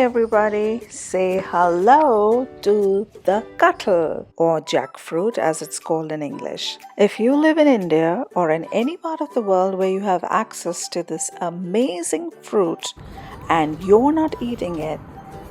everybody, say hello to the Kathal or jackfruit as it's called in English. If you live in India or in any part of the world where you have access to this amazing fruit and you're not eating it,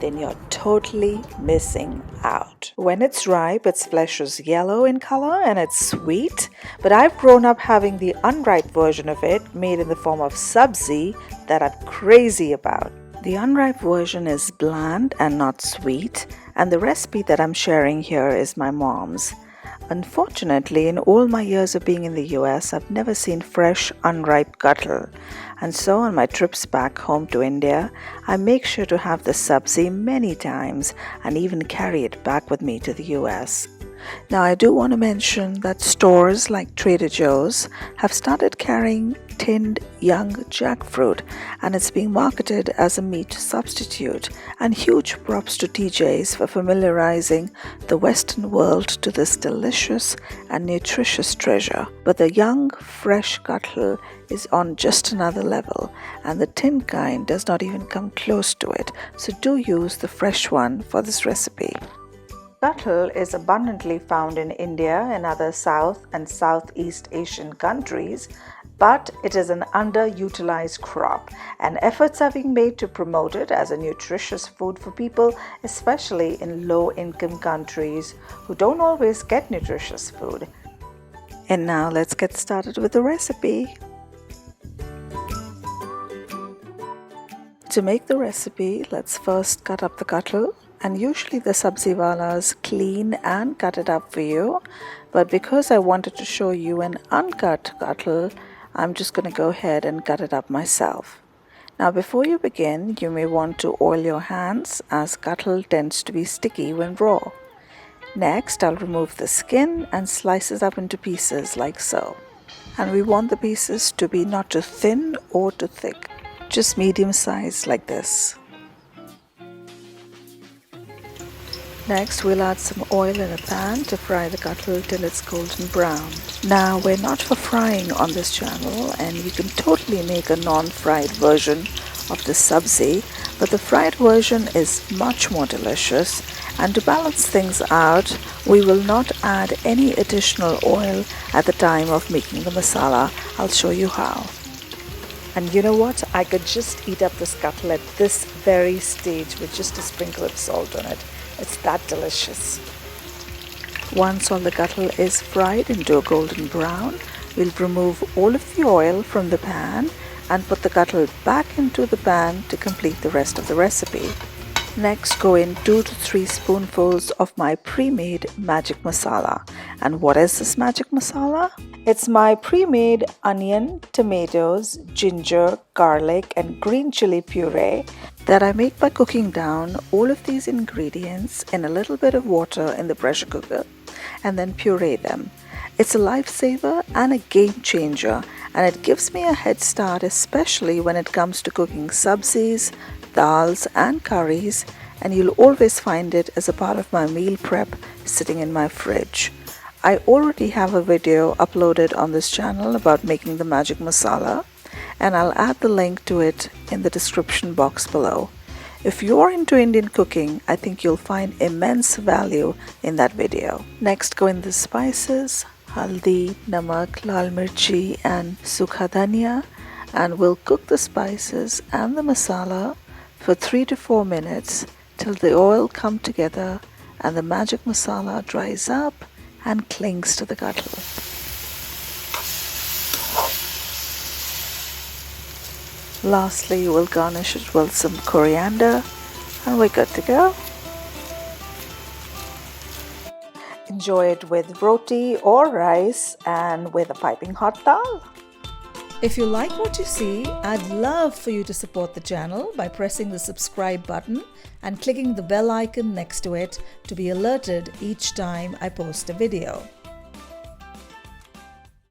then you're totally missing out. When it's ripe, its flesh is yellow in color and it's sweet, but I've grown up having the unripe version of it made in the form of Subzi that I'm crazy about. The unripe version is bland and not sweet, and the recipe that I'm sharing here is my mom's. Unfortunately, in all my years of being in the US, I've never seen fresh, unripe Kathal. And so on my trips back home to India, I make sure to have the Subzi many times and even carry it back with me to the US. Now, I do want to mention that stores like Trader Joe's have started carrying tinned young jackfruit, and it's being marketed as a meat substitute. And huge props to TJ's for familiarizing the Western world to this delicious and nutritious treasure. But the young, fresh Kathal is on just another level, and the tinned kind does not even come close to it. So do use the fresh one for this recipe. Kathal is abundantly found in India and other South and Southeast Asian countries, but it is an underutilized crop, and efforts are being made to promote it as a nutritious food for people, especially in low-income countries who don't always get nutritious food. And now let's get started with the recipe. To make the recipe, let's first cut up the Kathal. And usually the Subziwalas clean and cut it up for you, but because I wanted to show you an uncut Kathal, I'm just going to go ahead and cut it up myself. Now before you begin, you may want to oil your hands as Kathal tends to be sticky when raw. Next, I'll remove the skin and slice it up into pieces like so. And we want the pieces to be not too thin or too thick, just medium size like this. Next, we'll add some oil in a pan to fry the Kathal till it's golden brown. Now, we're not for frying on this channel, and you can totally make a non-fried version of the Subzi, but the fried version is much more delicious. And to balance things out, we will not add any additional oil at the time of making the masala. I'll show you how. And you know what? I could just eat up this Kathal at this very stage with just a sprinkle of salt on it. It's that delicious. Once all the Kathal is fried into a golden brown, we'll remove all of the oil from the pan and put the Kathal back into the pan to complete the rest of the recipe. Next, go in 2 to 3 spoonfuls of my pre-made magic masala. And what is this magic masala? It's my pre-made onion, tomatoes, ginger, garlic and green chili puree that I make by cooking down all of these ingredients in a little bit of water in the pressure cooker and then puree them. It's a lifesaver and a game changer, and it gives me a head start, especially when it comes to cooking subzis, dals and curries, and you'll always find it as a part of my meal prep sitting in my fridge. I already have a video uploaded on this channel about making the magic masala, and I'll add the link to it in the description box below. If you're into Indian cooking, I think you'll find immense value in that video. Next, go in the spices, haldi, namak, lal mirchi and sukha dhania, and we'll cook the spices and the masala for 3 to 4 minutes till the oil come together and the magic masala dries up and clings to the Kathal. Lastly, we'll garnish it with some coriander and we're good to go. Enjoy it with roti or rice and with a piping hot dal. If you like what you see, I'd love for you to support the channel by pressing the subscribe button and clicking the bell icon next to it to be alerted each time I post a video.